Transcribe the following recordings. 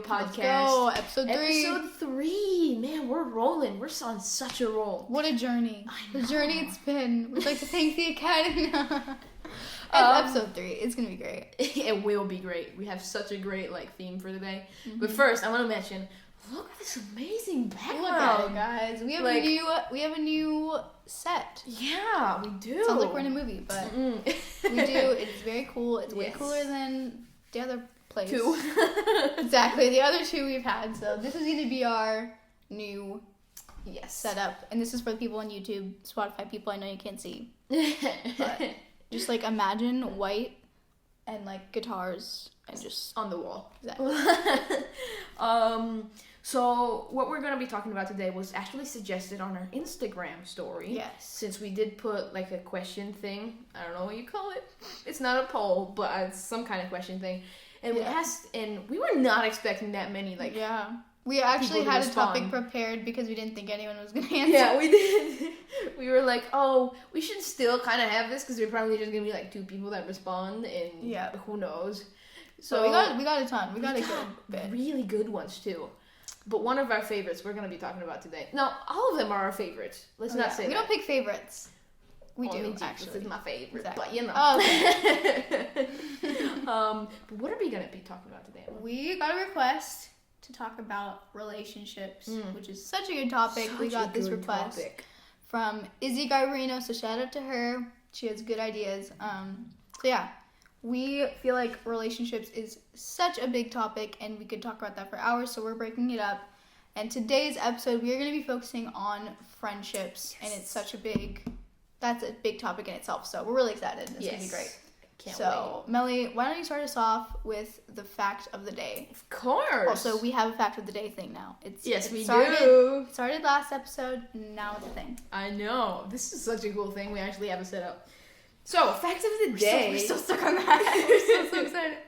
podcast. Let's go, episode 3. Episode 3. Man, we're rolling. We're on such a roll. What a journey. The journey it's been. We'd like to thank the Academy. Episode 3. It's going to be great. It will be great. We have such a great theme for today. Mm-hmm. But first, I want to mention, look at this amazing background. Look at it, guys. We have a new set. Yeah, we do. Sounds like we're in a movie, but we do. It's very cool. It's way cooler than the other place. 2. Exactly. The other 2 we've had. So this is going to be our new setup. And this is for the people on YouTube, Spotify people. I know you can't see. But just imagine white and guitars and just on the wall. Exactly. So what we're going to be talking about today was actually suggested on our Instagram story. Yes. Since we did put a question thing. I don't know what you call it. It's not a poll, but it's some kind of question thing. And we asked, and we were not expecting that many We actually had a topic prepared because we didn't think anyone was going to answer. Yeah, we did. We were like, oh, we should still kind of have this because we're probably just going to be 2 people that respond, and who knows. So we got a ton. We got a good bit. Really good ones too. But one of our favorites we're going to be talking about today. No, all of them are our favorites. Let's not say we that. don't pick favorites. We do, Jesus actually. is my favorite, Exactly. but you know. Oh, okay. But what are we going to be talking about today, Emma? We got a request to talk about relationships, which is such a good topic. We got this request from Izzy Garbarino, so shout out to her. She has good ideas. We feel like relationships is such a big topic, and we could talk about that for hours, so we're breaking it up. And today's episode, we are going to be focusing on friendships, and it's such a big topic in itself, so we're really excited. It's going to be great. Can't wait. Melly, why don't you start us off with the fact of the day? Of course. Also, we have a fact of the day thing now. We do. It started last episode, now it's a thing. I know. This is such a cool thing. We actually have it set up. So, fact of the day. We're still stuck on that. We're so excited.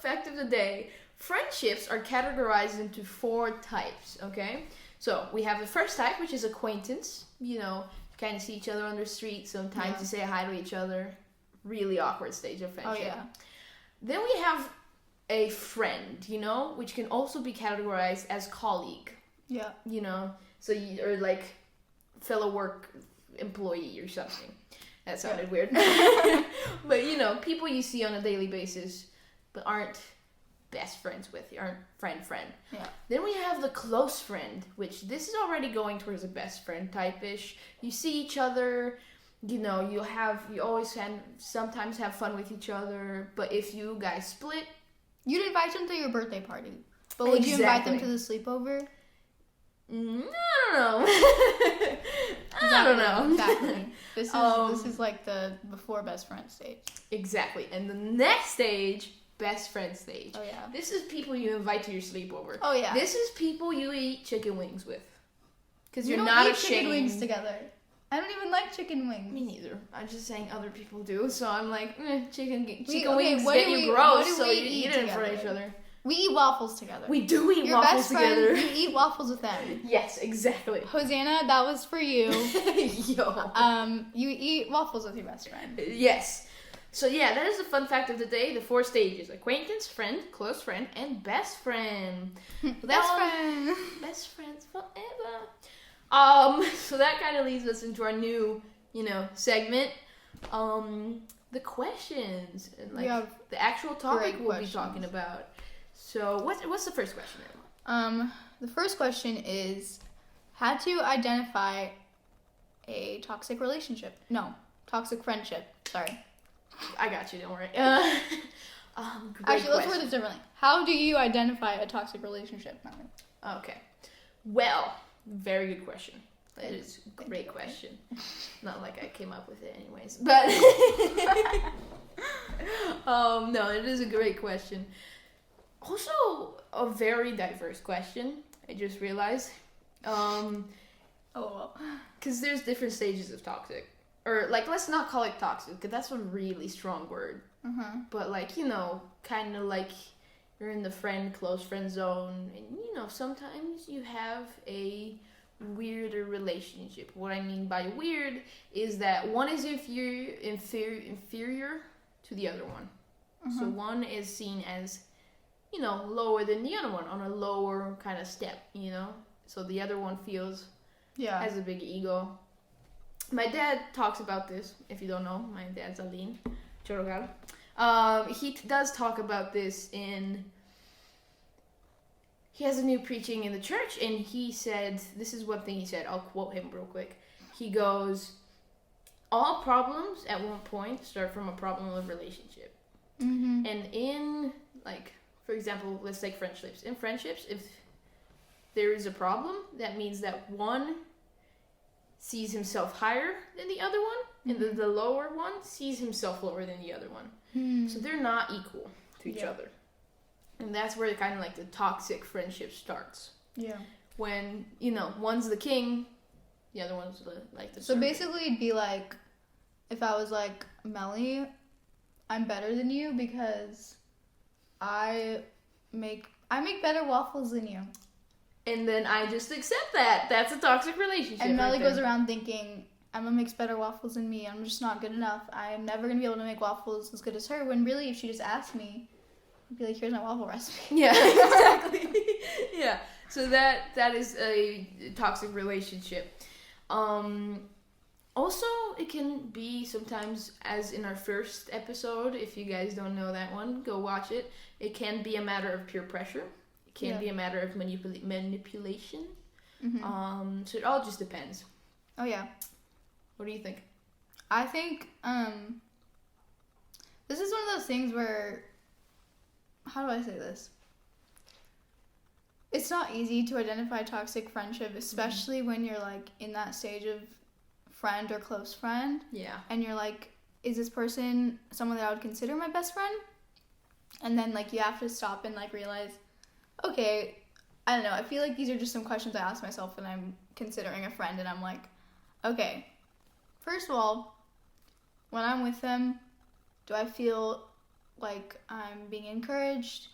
Fact of the day. Friendships are categorized into 4 types, okay? So, we have the first type, which is acquaintance. You know, you kind of see each other on the street. Sometimes you say hi to each other. Really awkward stage of friendship. Oh, yeah. Then we have a friend, which can also be categorized as colleague. Yeah. So or fellow work employee or something. That sounded weird. But, people you see on a daily basis, but aren't best friends with you, aren't friend. Yeah. Then we have the close friend, which this is already going towards a best friend type-ish. You see each other, you always sometimes have fun with each other, but if you guys split... You'd invite them to your birthday party, but would you invite them to the sleepover? I don't know. Exactly. This is the before best friend stage. Exactly. And the next stage, best friend stage. Oh yeah. This is people you invite to your sleepover. Oh yeah. This is people you eat chicken wings with. Because you're not ashamed. Chicken wings together. I don't even like chicken wings. Me neither. I'm just saying other people do, so I'm like, chicken wings get you gross, so you eat it in front of each other. We eat waffles together. We do eat waffles together. You eat waffles with them. Yes, exactly. Hosanna, that was for you. Yo. You eat waffles with your best friend. Yes. So yeah, that is the fun fact of the day. The 4 stages: acquaintance, friend, close friend, and best friend. Best friends forever. So that kind of leads us into our new, segment. The questions and the actual topic we'll be talking about. So what's the first question, Emma? The first question is, how to identify a toxic relationship? No, toxic friendship. Sorry. I got you. Don't worry. Actually, let's word this differently. How do you identify a toxic relationship? Okay. Well, very good question. That is a great question. Not like I came up with it anyways. But no, it is a great question. Also a very diverse question, I just realized. Because there's different stages of toxic. Or let's not call it toxic, because that's a really strong word. But kind of you're in the close friend zone, and sometimes you have a weirder relationship. What I mean by weird is that one is inferior to the other one. So one is seen as, lower than the other one, on a lower kind of step, so the other one feels has a big ego. My dad talks about this. If you don't know, my dad's Aline Chorogaro. He does talk about this he has a new preaching in the church, and he said, this is one thing he said, I'll quote him real quick. He goes, all problems at one point start from a problem of relationship. Mm-hmm. And in, like, for example, let's take friendships. In friendships, if there is a problem, that means that one sees himself higher than the other one, and the lower one sees himself lower than the other one. Mm-hmm. So they're not equal to each other. And that's where kind of like the toxic friendship starts. Yeah. When, one's the king, the other one's the So servant. basically it'd be like, if I was like, Melly, I'm better than you because I make better waffles than you. And then I just accept that. That's a toxic relationship. And Melly goes around thinking, Emma makes better waffles than me. I'm just not good enough. I'm never going to be able to make waffles as good as her. When really, if she just asked me, I'd be like, here's my waffle recipe. Yeah, exactly. Yeah. So that is a toxic relationship. Also, it can be sometimes, as in our first episode, if you guys don't know that one, go watch it. It can be a matter of peer pressure. It can be a matter of manipulation. Mm-hmm. So it all just depends. Oh, yeah. What do you think? I think this is one of those things where, how do I say this? It's not easy to identify toxic friendship, especially when you're like in that stage of friend or close friend. Yeah. And you're like, is this person someone that I would consider my best friend? And then like you have to stop and like realize, okay, I don't know. I feel like these are just some questions I ask myself when I'm considering a friend, and I'm like, okay, first of all, when I'm with them, do I feel like I'm being encouraged?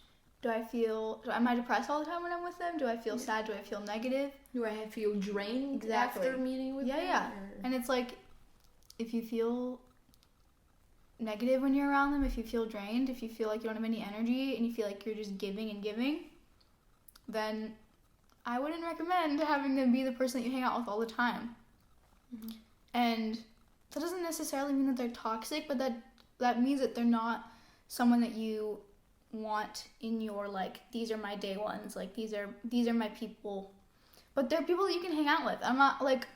Am I depressed all the time when I'm with them? Do I feel sad? Do I feel negative? Do I feel drained after meeting with them? Yeah. And it's like, if you feel negative when you're around them, if you feel drained, if you feel like you don't have any energy, and you feel like you're just giving and giving, then I wouldn't recommend having them be the person that you hang out with all the time. Mm-hmm. And that doesn't necessarily mean that they're toxic, but that means that they're not someone that you want in your, like, these are my day ones, like these are my people. But they're people that you can hang out with. I'm not like,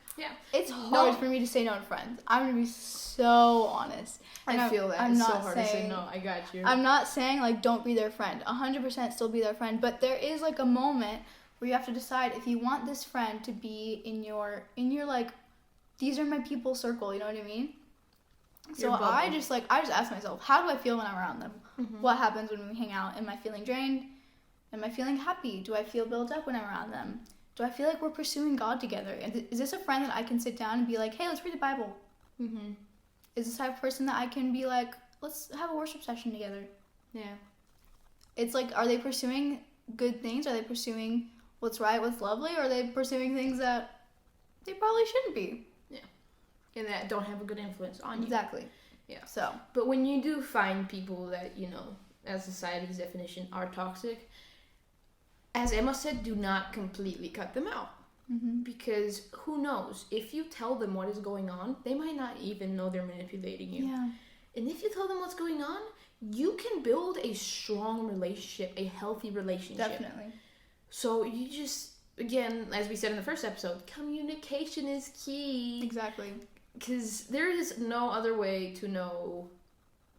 it's hard for me to say no to friends. I'm gonna be so honest. And I feel that I'm it's not so hard to say no. I got you. I'm not saying like don't be their friend. 100% still be their friend, but there is like a moment where you have to decide if you want this friend to be in your like, these are my people circle, you know what I mean? So I just ask myself, how do I feel when I'm around them? Mm-hmm. What happens when we hang out? Am I feeling drained? Am I feeling happy? Do I feel built up when I'm around them? Do I feel like we're pursuing God together? Is this a friend that I can sit down and be like, hey, let's read the Bible? Mm-hmm. Is this the type of person that I can be like, let's have a worship session together? Yeah. It's like, are they pursuing good things? Are they pursuing what's right, what's lovely? Or are they pursuing things that they probably shouldn't be? Yeah. And that don't have a good influence on you. Exactly. Yeah. So. But when you do find people that, as society's definition, are toxic, as Emma said, do not completely cut them out. Mm-hmm. Because who knows? If you tell them what is going on, they might not even know they're manipulating you. Yeah. And if you tell them what's going on, you can build a strong relationship, a healthy relationship. Definitely. So you just, again, as we said in the first episode, communication is key. Exactly. Because there is no other way to know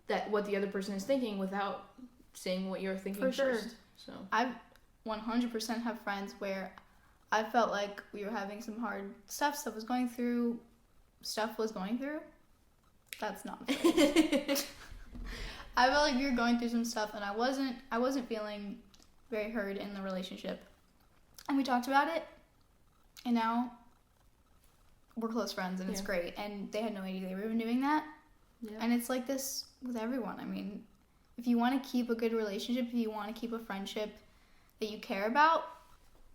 that what the other person is thinking without saying what you're thinking first. Sure. So I've 100% have friends where I felt like we were having some hard stuff was going through. That's not I felt like we were going through some stuff, and I wasn't feeling very heard in the relationship. And we talked about it, and now we're close friends, and it's great. And they had no idea they were even doing that. Yeah. And it's like this with everyone. I mean, if you want to keep a good relationship, if you want to keep a friendship that you care about,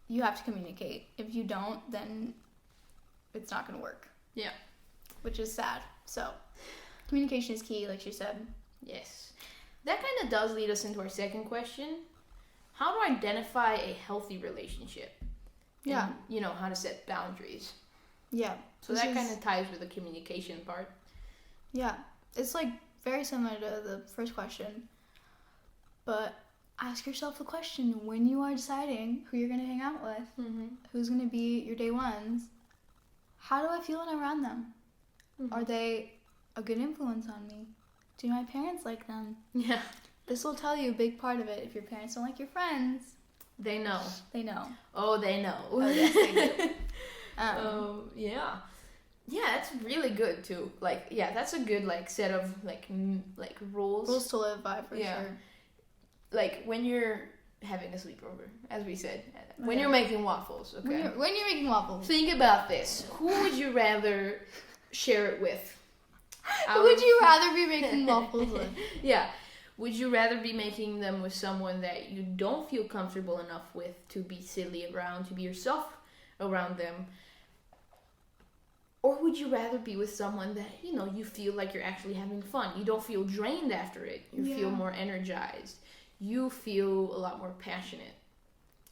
you have to communicate. If you don't, then it's not going to work. Yeah. Which is sad. So, communication is key, like she said. Yes. That kind of does lead us into our second question. how to identify a healthy relationship. Yeah. And, you know, how to set boundaries. Yeah. So that kind of ties with the communication part. Yeah. It's like very similar to the first question. But ask yourself the question when you are deciding who you're going to hang out with, who's going to be your day ones, how do I feel when I'm around them? Are they a good influence on me? Do my parents like them? Yeah. This will tell you a big part of it. If your parents don't like your friends, they know. They know. Oh, they know. Oh, yes, they do. Yeah. Yeah, that's really good too. Like, yeah, that's a good like set of like rules. Rules to live by for sure. Like when you're having a sleepover, as we said, when you're making waffles. Okay. When you're making waffles. Think about this. Who would you rather share it with? Who would you rather be making waffles with? Yeah. Would you rather be making them with someone that you don't feel comfortable enough with to be silly around, to be yourself around them? Or would you rather be with someone that, you know, you feel like you're actually having fun? You don't feel drained after it. You feel more energized. You feel a lot more passionate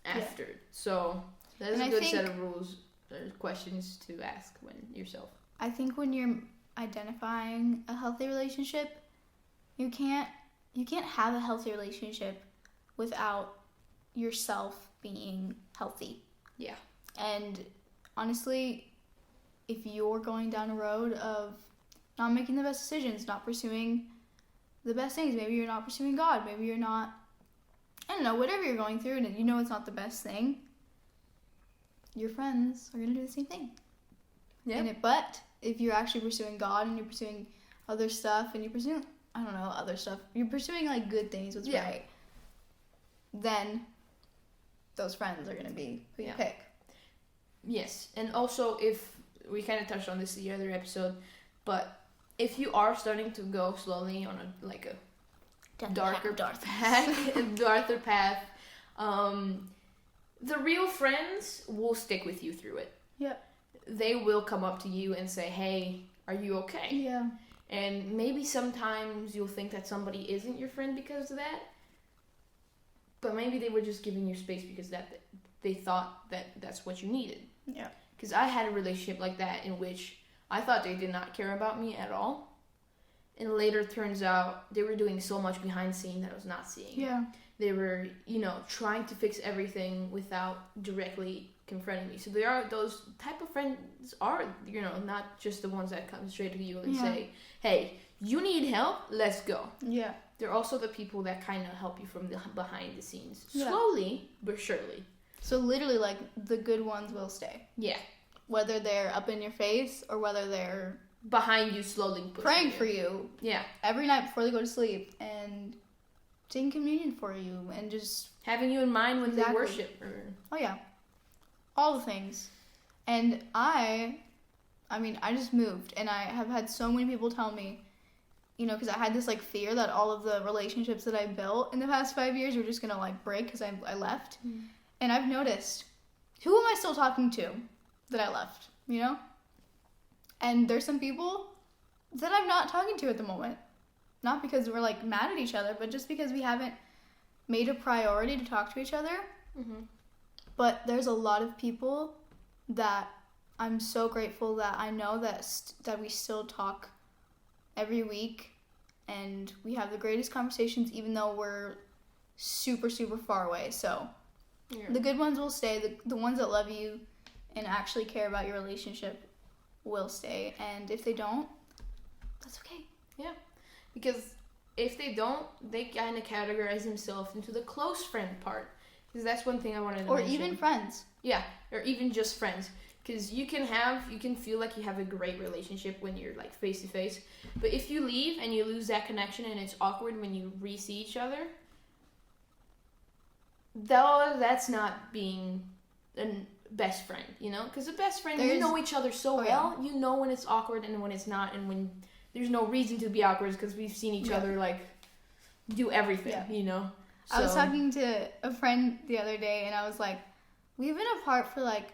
after. Yeah. So that's a good set of rules or questions to ask when yourself. I think when you're identifying a healthy relationship, you can't have a healthy relationship without yourself being healthy. Yeah. And honestly, if you're going down a road of not making the best decisions, not pursuing the best things, maybe you're not pursuing God, maybe you're not, I don't know, whatever you're going through and you know it's not the best thing, your friends are going to do the same thing. Yeah. But if you're actually pursuing God and you're pursuing other stuff and you're pursuing, I don't know, other stuff, you're pursuing like good things, what's right, then those friends are going to be who you pick. Yes. And also if, we kind of touched on this the other episode, but if you are starting to go slowly on a darker path, the real friends will stick with you through it. Yeah. They will come up to you and say, hey, are you okay? Yeah. And maybe sometimes you'll think that somebody isn't your friend because of that, but maybe they were just giving you space because that they thought that that's what you needed. Yeah. Because I had a relationship like that in which I thought they did not care about me at all. And later turns out they were doing so much behind the scene that I was not seeing. Yeah. They were, you know, trying to fix everything without directly confronting me. So there are those type of friends are, you know, not just the ones that come straight to you and say, hey, you need help, let's go. Yeah. They're also the people that kind of help you from the behind the scenes. Slowly, but surely. So literally, like, the good ones will stay. Yeah. Whether they're up in your face or whether they're behind you, slowly praying for you. Yeah. Every night before they go to sleep and taking communion for you and just having you in mind when they worship. Oh yeah. All the things. And I just moved and I have had so many people tell me, you know, because I had this like fear that all of the relationships that I built in the past 5 years were just gonna like break because I left. And I've noticed, who am I still talking to that I left, you know? And there's some people that I'm not talking to at the moment. Not because we're, like, mad at each other, but just because we haven't made a priority to talk to each other. Mm-hmm. But there's a lot of people that I'm so grateful that I know that we still talk every week. And we have the greatest conversations even though we're super, super far away. So the good ones will stay. The ones that love you and actually care about your relationship will stay. And if they don't, that's okay. Yeah. Because if they don't, they kind of categorize themselves into the close friend part. Because that's one thing I wanted to mention. Or even friends. Yeah. Or even just friends. Because you can feel like you have a great relationship when you're like face to face. But if you leave and you lose that connection and it's awkward when you re-see each other, though that's not being a best friend, you know? Because a best friend, you know each other so well. You know when it's awkward and when it's not, and when there's no reason to be awkward because we've seen each other like do everything, you know? So. I was talking to a friend the other day and I was like, we've been apart for like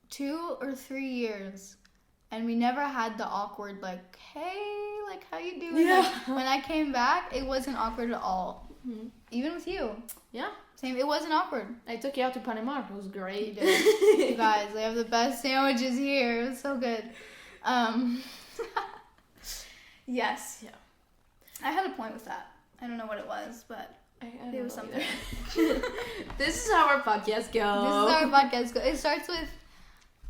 2 or 3 years and we never had the awkward like, hey, like how you doing? Yeah. Like, when I came back, it wasn't awkward at all. Mm-hmm. Even with you. Yeah. Same. It wasn't awkward. I took you out to Panama. It was great. You did. You guys, they have the best sandwiches here. It was so good. Yes. Yeah. I had a point with that. I don't know what it was, but it was something. This is how our podcast goes. This is how our podcast goes. It starts with,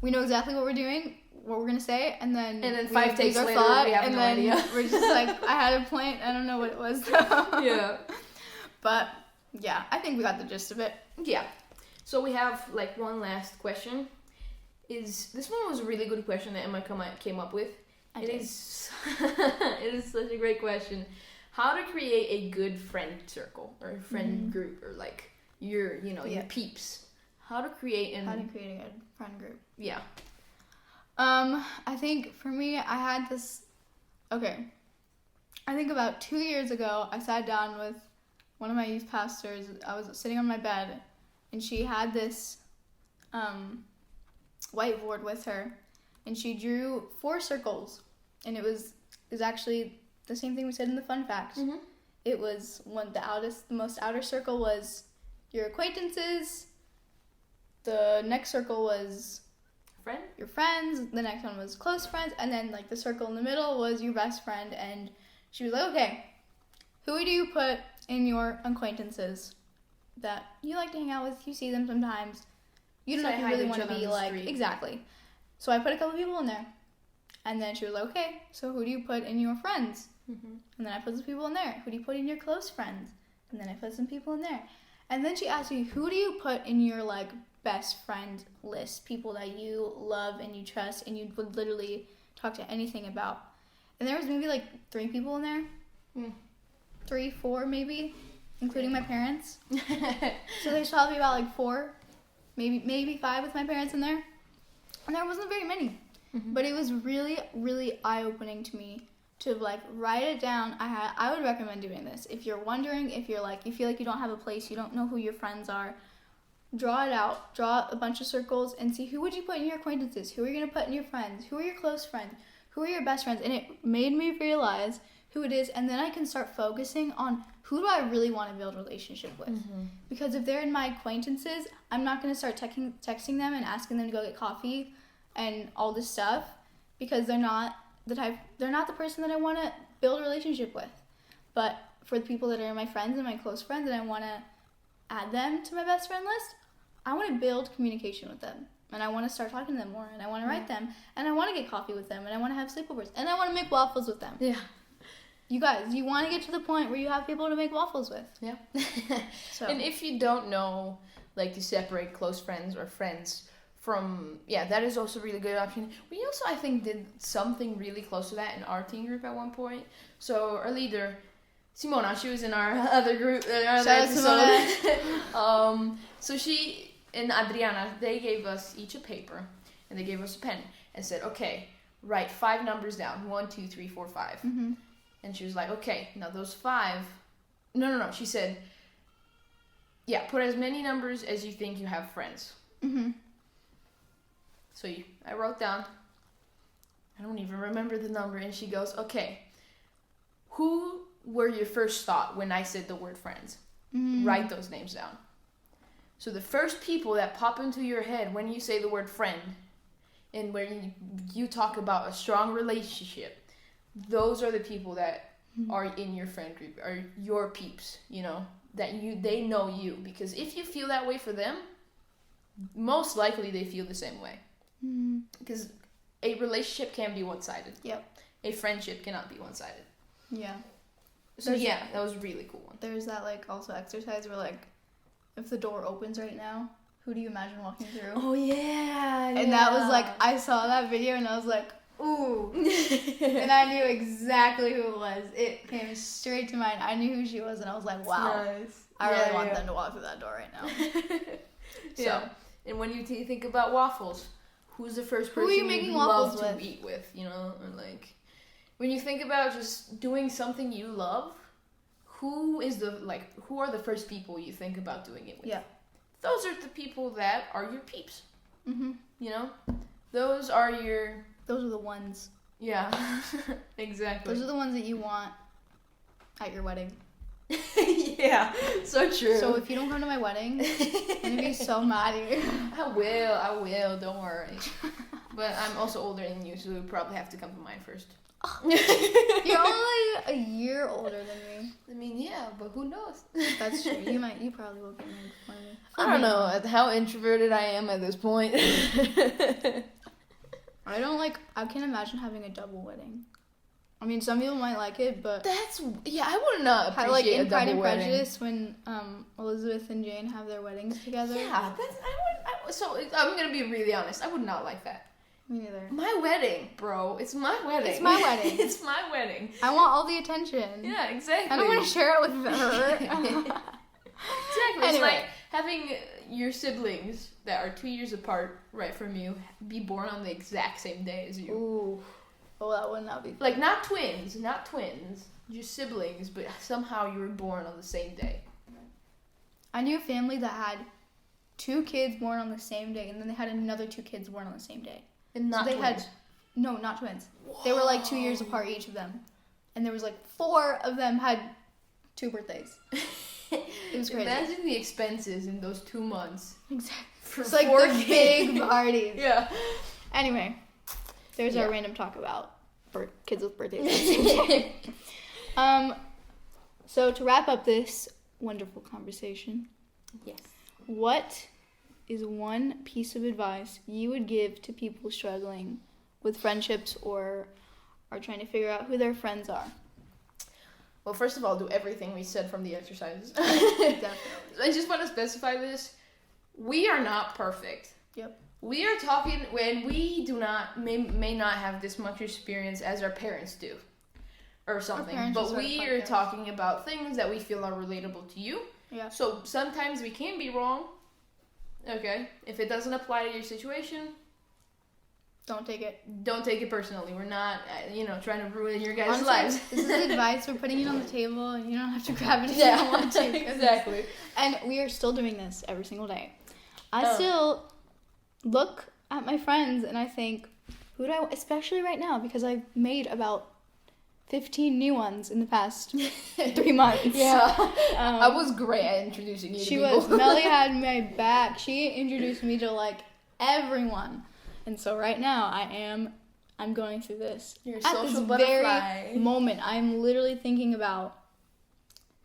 we know exactly what we're doing, what we're going to say, and then 5 takes later, we have no idea. We're just like, I had a point, I don't know what it was though. Yeah. But, yeah, I think we got the gist of it. Yeah. So we have, like, one last question. This one was a really good question that Emma came up with. It is such a great question. How to create a good friend circle or a friend group or like your peeps. How to create a good friend group. Yeah. I think for me, I had this. Okay. I think about 2 years ago, I sat down with one of my youth pastors. I was sitting on my bed, and she had this whiteboard with her, and she drew 4 circles, and it was actually the same thing we said in the fun facts. Mm-hmm. It was the most outer circle was your acquaintances. The next circle was your friends. The next one was close friends, and then like the circle in the middle was your best friend. And she was like, okay, who do you put in your acquaintances that you like to hang out with? You see them sometimes. You don't know if you really want to be like exactly. So I put a couple people in there, and then she was like, okay, so who do you put in your friends? Mm-hmm. And then I put some people in there. Who do you put in your close friends? And then I put some people in there. And then she asked me, who do you put in your like best friend list? People that you love and you trust and you would literally talk to anything about. And there was maybe like 3 people in there. 3, 4 maybe, including my parents. So there's probably about like 4, maybe 5 with my parents in there. And there wasn't very many. Mm-hmm. But it was really, really eye-opening to me to like write it down. I would recommend doing this. If you're wondering, if you're like, you feel like you don't have a place, you don't know who your friends are, draw it out, draw a bunch of circles and see who would you put in your acquaintances, who are you going to put in your friends, who are your close friends, who are your best friends. And it made me realize who it is, and then I can start focusing on who do I really want to build a relationship with. Mm-hmm. Because if they're in my acquaintances, I'm not going to start texting them and asking them to go get coffee and all this stuff, because they're not the person that I want to build a relationship with. But for the people that are my friends and my close friends and I want to add them to my best friend list, I want to build communication with them. And I want to start talking to them more. And I want to write them. And I want to get coffee with them. And I want to have sleepovers. And I want to make waffles with them. Yeah. You guys, you want to get to the point where you have people to make waffles with. Yeah. So. And if you don't know, like, to separate close friends or friends from, that is also a really good option. We also, I think, did something really close to that in our teen group at one point. So our leader, Simona, she was in our other group, other episode. So she and Adriana, they gave us each a paper and they gave us a pen and said, okay, write 5 numbers down. 1, 2, 3, 4, 5. Mm-hmm. And she was like, okay, now those 5. No. She said, put as many numbers as you think you have friends. Mm-hmm. So I wrote down, I don't even remember the number, and she goes, okay, who were your first thought when I said the word friends? Write those names down. So the first people that pop into your head when you say the word friend, and when you talk about a strong relationship, those are the people that are in your friend group, are your peeps, that they know you. Because if you feel that way for them, most likely they feel the same way. Because a relationship can be one-sided. Yep. A friendship cannot be one-sided. Yeah. So that was a really cool one. There's that like also exercise where like, if the door opens right now, who do you imagine walking through? Oh yeah. And that was like, I saw that video and I was like, ooh. And I knew exactly who it was. It came straight to mind. I knew who she was and I was like, wow. Nice. I really want them to walk through that door right now. So, and when you think about waffles, who's the first person who are you making waffles to eat with, And like, when you think about just doing something you love, who are the first people you think about doing it with? Yeah. Those are the people that are your peeps. Mm-hmm. Those are the ones. Yeah. Exactly. Those are the ones that you want at your wedding. Yeah, so true. So if you don't come to my wedding, I'm gonna be so mad at you. I will, don't worry. But I'm also older than you, so you probably have to come to mine first. You're only a year older than me. I mean, yeah, but who knows? That's true. You probably will get married before me. I don't know how introverted I am at this point. I can't imagine having a double wedding. I mean, some people might like it, but I would not appreciate like in a Pride double and wedding. Prejudice when Elizabeth and Jane have their weddings together. Yeah, I'm gonna be really honest. I would not like that. Me neither. My wedding, bro. It's my wedding. It's my wedding. It's my wedding. I want all the attention. Yeah, exactly. I don't want to share it with her. Exactly. Anyway. It's like having your siblings that are 2 years apart, right from you, be born on the exact same day as you. Ooh. Oh, that would not be fun. Like, not twins, just siblings, but somehow you were born on the same day. I knew a family that had 2 kids born on the same day, and then they had another 2 kids born on the same day. And not so they twins. had, no, not twins. Whoa. They were like 2 years apart, each of them. And there was like 4 of them had 2 birthdays. It was crazy. Imagine the expenses in those 2 months. Exactly. For it's like 4 the kids. big parties. Yeah. Anyway, there's our random talk about kids with birthdays. So to wrap up this wonderful conversation, Yes. what is one piece of advice you would give to people struggling with friendships or are trying to figure out who their friends are? Well, first of all, do everything we said from the exercises. Definitely. I just want to specify this. We are not perfect. Yep. We are talking when we may not have this much experience as our parents do or something. But we are talking about things that we feel are relatable to you. Yeah. So sometimes we can be wrong. Okay. If it doesn't apply to your situation, don't take it personally. We're not, trying to ruin your guys' Honestly, lives. This is advice. We're putting it on the table, and you don't have to grab it if you don't want to. Exactly. And we are still doing this every single day. I still look at my friends, and I think, who do I, especially right now, because I've made about 15 new ones in the past 3 months. Yeah. I was great at introducing you to people. Melly had my back. She introduced me to, like, everyone. And so right now, I'm going through this. You're a At social this butterfly. very moment, I'm literally thinking about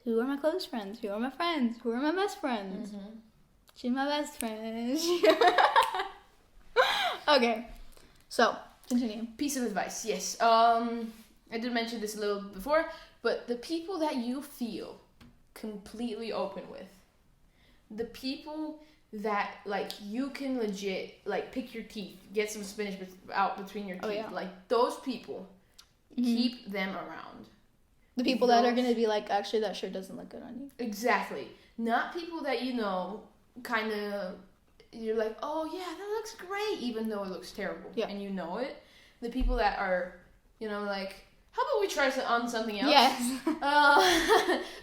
who are my close friends, who are my friends, who are my best friends. Mm-hmm. She's my best friend. Okay, so continue. Piece of advice, yes. I did mention this a little before, but the people that you feel completely open with, the people that, like, you can legit, like, pick your teeth, get some spinach out between your teeth, like, those people, keep them around. The people that are going to be like, actually, that shirt doesn't look good on you. Exactly. Not people that, kind of, you're like, oh, yeah, that looks great, even though it looks terrible, and you know it. The people that are, like, how about we try on something else? Yes.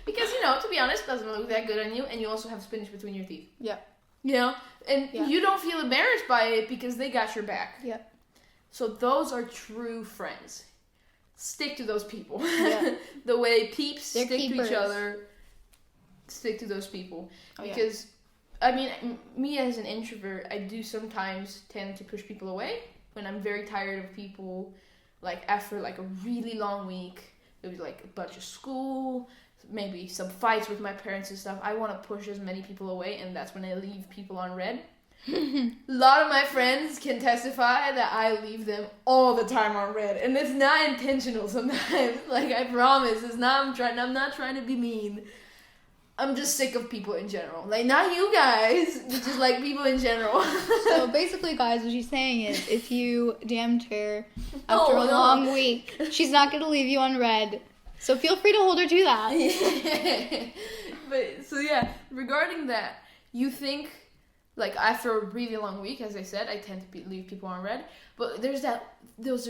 Because, to be honest, it doesn't look that good on you, and you also have spinach between your teeth. Yeah. And you don't feel embarrassed by it because they got your back. Yeah. So those are true friends. Stick to those people. Yeah. The way peeps They're stick keepers. to each other, stick to those people. Oh, because, I mean, me as an introvert, I do sometimes tend to push people away when I'm very tired of people. Like, after, like, a really long week, it was, like, a bunch of school, maybe some fights with my parents and stuff. I want to push as many people away, and that's when I leave people on red. A lot of my friends can testify that I leave them all the time on red, and it's not intentional sometimes. Like, I promise, it's not. I'm not trying to be mean. I'm just sick of people in general. Like, not you guys, just like people in general. So basically, guys, what she's saying is, if you DM'd her after a long week, she's not going to leave you on red. So feel free to hold her to that. But, so yeah, regarding that, you think, like, after a really long week, as I said, I tend to leave people on red. But there's a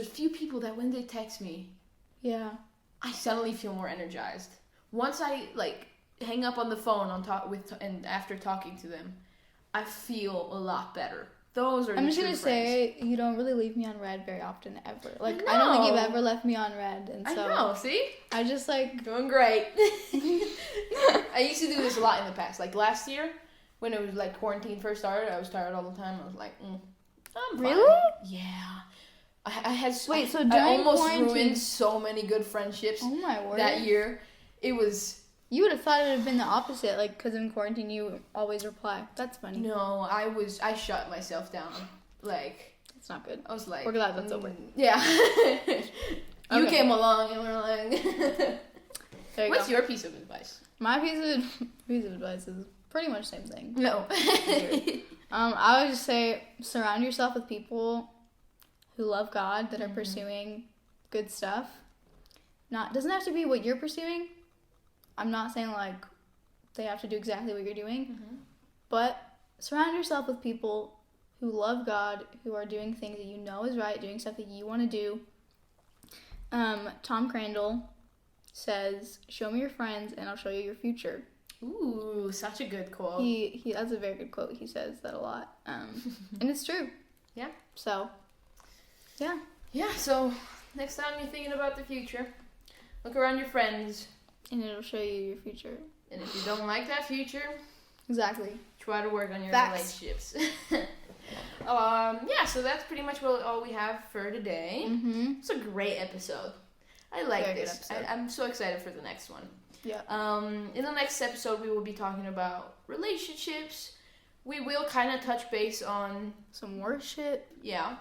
few people that when they text me, I suddenly feel more energized. Once I, like, hang up on the phone and after talking to them, I feel a lot better. Those are I'm the just true gonna friends. say you don't really leave me on red very often ever. Like I I don't think you've know. ever left me on red, and so I know, see? I just like Doing great. I used to do this a lot in the past. Like last year, when it was like quarantine first started, I was tired all the time. I was like, I'm fine. Really? Yeah. I had Wait, so I during almost quarantine- ruined so many good friendships oh my word. that year. It was You would have thought it would have been the opposite, like because in quarantine you always reply. That's funny. no, I shut myself down. Like It's not good. I was like, We're glad that's over. Yeah. You Okay. came along and we're like, There you what's go. your piece of advice? My piece of advice is pretty much the same thing. No. I would just say surround yourself with people who love God that are Mhm. pursuing good stuff. Doesn't have to be what you're pursuing. I'm not saying like they have to do exactly what you're doing, Mhm. but surround yourself with people who love God, who are doing things that you know is right, doing stuff that you want to do. Tom Crandall says, "Show me your friends, and I'll show you your future." Ooh, such a good quote. He that's a very good quote. He says that a lot, and it's true. Yeah. So, yeah. Yeah, so next time you're thinking about the future, look around your friends, And it'll show you your future. and if you don't like that future, Exactly. try to work on your Facts. relationships. Yeah, so that's pretty much all we have for today. Mm-hmm. It's a great episode. I like Very good this. episode. I'm so excited for the next one. Yeah. In the next episode, we will be talking about relationships. We will kind of touch base on, Some worship. yeah.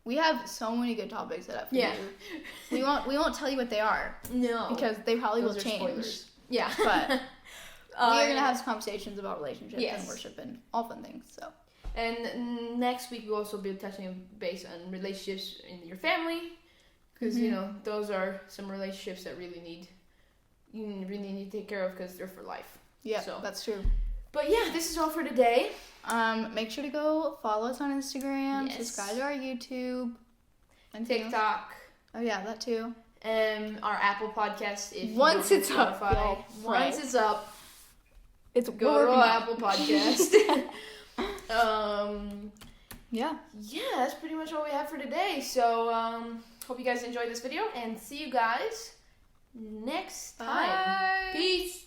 We have so many good topics set up for Yeah. you. We won't tell you what they are No. because they probably Those will are change. spoilers. Yeah. But we're gonna have conversations about relationships Yes. and worship and all fun things. So And next week we'll also be touching base on relationships in your family, because you know those are some relationships that you really need to take care of because they're for life. yeah, So- that's true. But yeah, this is all for today. Make sure to go follow us on Instagram, Yes. subscribe to our YouTube, and TikTok, Oh yeah, that too. our Apple podcast. If you Once go to it's up, Spotify. y'all, Once right. it's up, It's go to our Apple podcast. Yeah. Yeah, that's pretty much all we have for today. So hope you guys enjoyed this video, and see you guys next time. Bye. Peace.